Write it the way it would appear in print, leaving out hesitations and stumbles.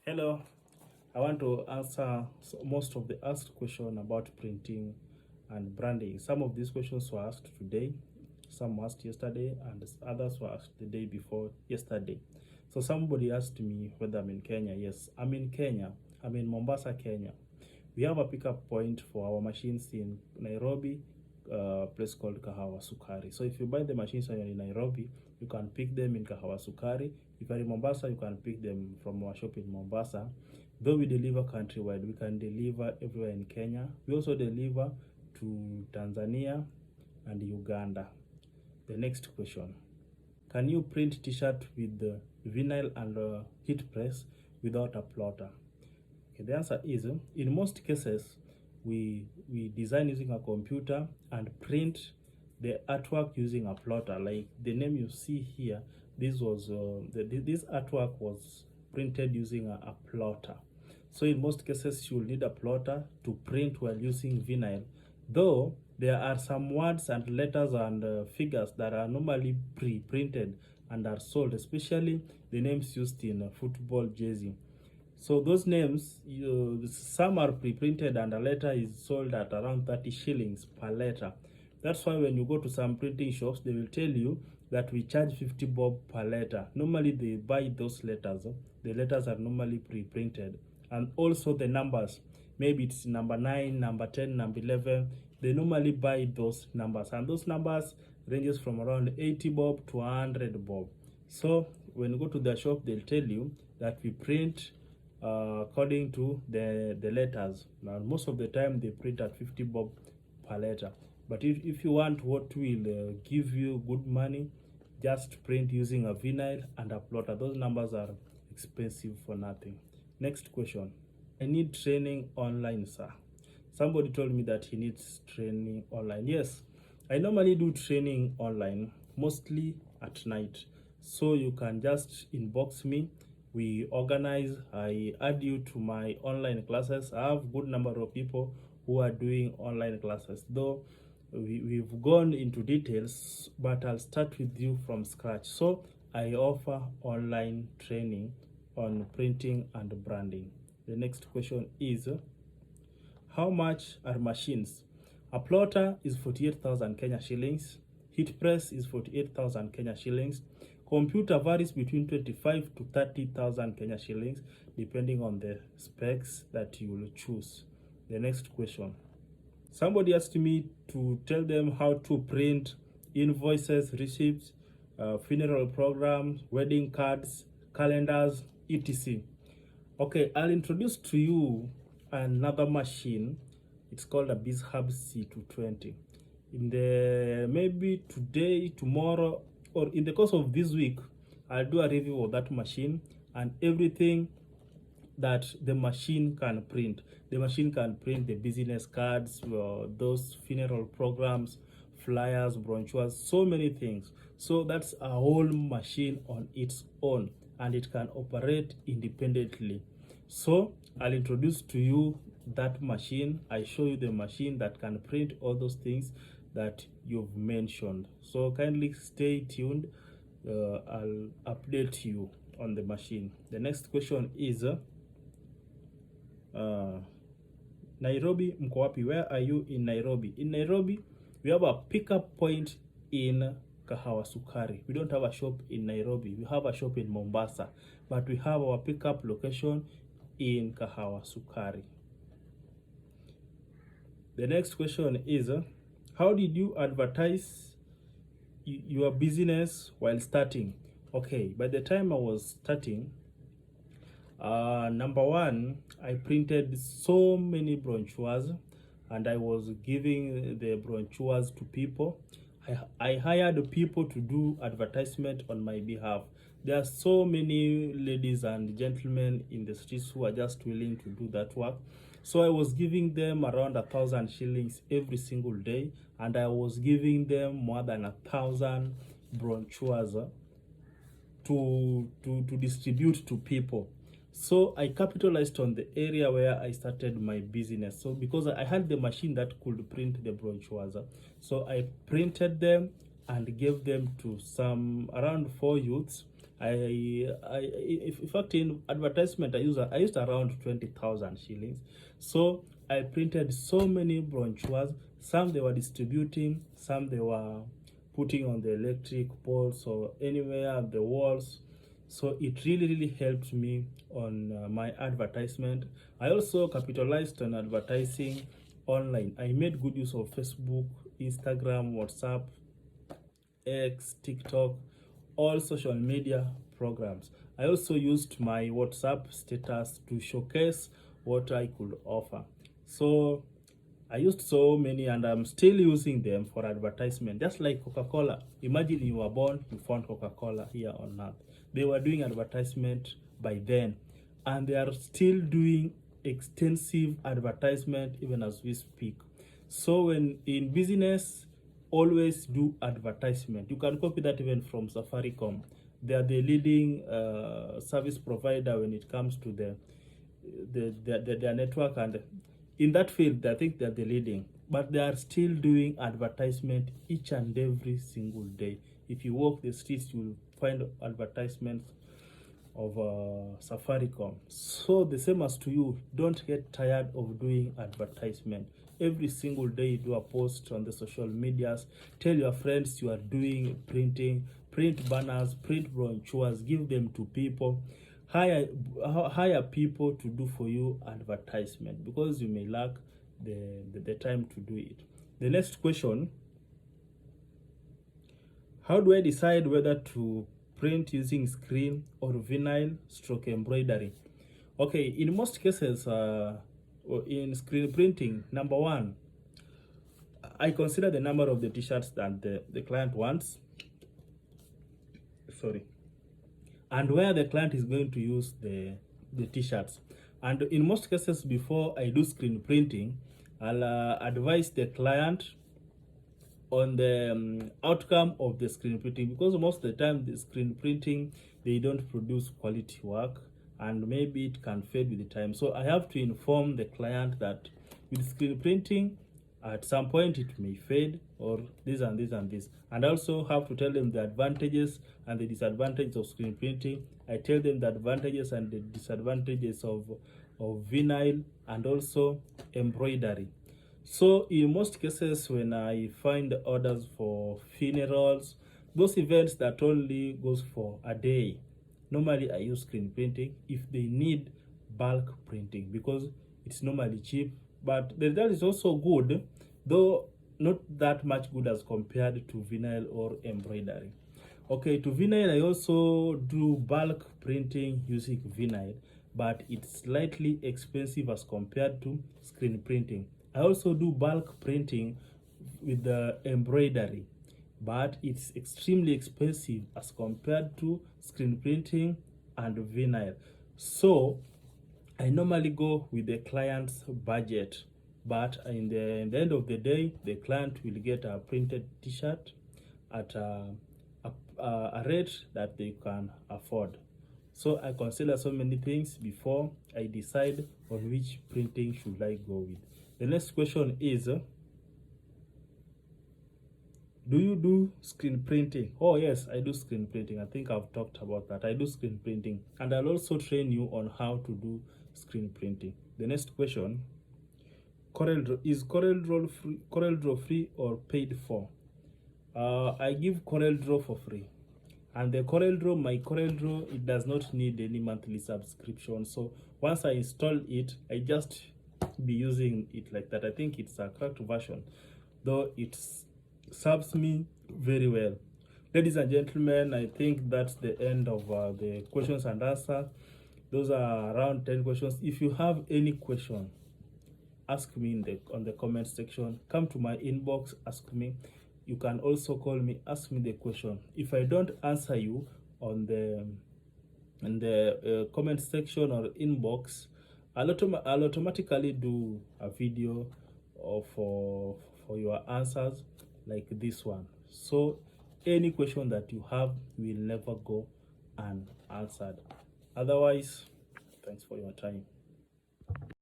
Hello, I want to answer most of the asked question about printing and branding. Some of these questions were asked today, some were asked yesterday, and others were asked the day before yesterday. So somebody asked me whether I'm in Kenya. Yes, I'm in Kenya. I'm in Mombasa, Kenya. We have a pickup point for our machines in Nairobi, place called Kahawa Sukari. So if you buy the machines when you're in Nairobi, you can pick them in Kahawa Sukari. If you're in Mombasa, you can pick them from our shop in Mombasa. Though we deliver countrywide, we can deliver everywhere in Kenya. We also deliver to Tanzania and Uganda. The next question: can you print t-shirt with the vinyl and heat press without a plotter? Okay, the answer is in most cases we design using a computer and print the artwork using a plotter. Like the name you see here, this artwork was printed using a plotter. So in most cases you will need a plotter to print while using vinyl, though there are some words and letters and figures that are normally pre-printed and are sold, especially the names used in football jersey. So those names, some are pre-printed and a letter is sold at around 30 shillings per letter. That's why when you go to some printing shops, they will tell you that we charge 50 bob per letter. Normally they buy those letters. The letters are normally pre-printed. And also the numbers, maybe it's number 9, number 10, number 11. They normally buy those numbers. And those numbers ranges from around 80 bob to 100 bob. So when you go to the shop, they'll tell you that we print according to the letters. Now most of the time they print at 50 bob per letter, but if you want what will give you good money, just print using a vinyl and a plotter. Those numbers are expensive for nothing. Next question: I need training online, sir. Somebody told me that he needs training online. Yes, I normally do training online, mostly at night, so you can just inbox me. We organize, I add you to my online classes. I have good number of people who are doing online classes, though we've gone into details, but I'll start with you from scratch. So I offer online training on printing and branding. The next question is, how much are machines? A plotter is 48,000 Kenya shillings. Heat press is 48,000 Kenya shillings. Computer varies between 25 to 30,000 Kenya shillings, depending on the specs that you will choose. The next question: somebody asked me to tell them how to print invoices, receipts, funeral programs, wedding cards, calendars, etc. Okay, I'll introduce to you another machine. It's called a BizHub C220. In the maybe today, tomorrow, or in the course of this week, I'll do a review of that machine and everything that the machine can print. The machine can print the business cards, those funeral programs, flyers, brochures, so many things. So that's a whole machine on its own, and it can operate independently. So I'll introduce to you that machine. I show you the machine that can print all those things that you've mentioned. So kindly stay tuned. I'll update you on the machine. The next question is, Nairobi mko wapi? Where are you in Nairobi? In Nairobi, we have a pickup point in Kahawa Sukari. We don't have a shop in Nairobi. We have a shop in Mombasa, but we have our pickup location in Kahawa Sukari. The next question is, how did you advertise your business while starting? Okay, by the time I was starting, number one, I printed so many brochures and I was giving the brochures to people. I hired people to do advertisement on my behalf. There are so many ladies and gentlemen in the streets who are just willing to do that work. So I was giving them around 1,000 shillings every single day, and I was giving them more than 1,000 brochures to distribute to people. So I capitalized on the area where I started my business. So because I had the machine that could print the brochures, so I printed them and gave them to some around 4 youths, In fact, in advertisement, I used around 20,000 shillings. So I printed so many brochures. Some they were distributing, some they were putting on the electric poles or anywhere the walls. So it really helped me on my advertisement. I also capitalized on advertising online. I made good use of Facebook, Instagram, WhatsApp, X, TikTok, all social media programs. I also used my WhatsApp status to showcase what I could offer. So I used so many, and I'm still using them for advertisement. Just like Coca-Cola. Imagine you were born, you found Coca-Cola here on earth. They were doing advertisement by then, and they are still doing extensive advertisement even as we speak. So when in business, always do advertisement. You can copy that even from Safaricom. They are the leading service provider when it comes to their network, and in that field I think they're the leading, but they are still doing advertisement each and every single day. If you walk the streets, you will find advertisements of Safaricom. So the same as to you, don't get tired of doing advertisement. Every single day you do a post on the social medias, tell your friends you are doing printing, print banners, print brochures, give them to people. Hire people to do for you advertisement, because you may lack the time to do it. The next question: how do I decide whether to print using screen or vinyl stroke embroidery? Okay, in most cases, in screen printing, number one, I consider the number of the t-shirts that the client wants. Sorry. And where the client is going to use the t-shirts. And in most cases, before I do screen printing, I'll advise the client on the outcome of the screen printing, because most of the time the screen printing, they don't produce quality work, and maybe it can fade with the time. So I have to inform the client that with screen printing, at some point it may fade, or this and this and this. And I also have to tell them the advantages and the disadvantages of screen printing. I tell them the advantages and the disadvantages of vinyl and also embroidery. So in most cases, when I find orders for funerals, those events that only goes for a day, normally I use screen printing. If they need bulk printing, because it's normally cheap, but the result is also good, though not that much good as compared to vinyl or embroidery. Okay, to vinyl, I also do bulk printing using vinyl, but it's slightly expensive as compared to screen printing. I also do bulk printing with the embroidery, but it's extremely expensive as compared to screen printing and vinyl. So I normally go with the client's budget, but in the end of the day, the client will get a printed t-shirt at a rate that they can afford. So I consider so many things before I decide on which printing should I go with. The next question is, do you do screen printing? Oh yes, I do screen printing. I think I've talked about that. I do screen printing, and I'll also train you on how to do screen printing. The next question: is CorelDRAW free or paid for? I give CorelDRAW for free, and my CorelDRAW, it does not need any monthly subscription. So once I install it, I just be using it like that. I think it's a cracked version, though it serves me very well. Ladies and gentlemen, I think that's the end of the questions and answers. Those are around 10 questions. If you have any question, ask me on the comment section. Come to my inbox, ask me. You can also call me, ask me the question. If I don't answer you on the comment section or inbox, I'll automatically do a video for your answers like this one. So any question that you have will never go unanswered. Otherwise, thanks for your time.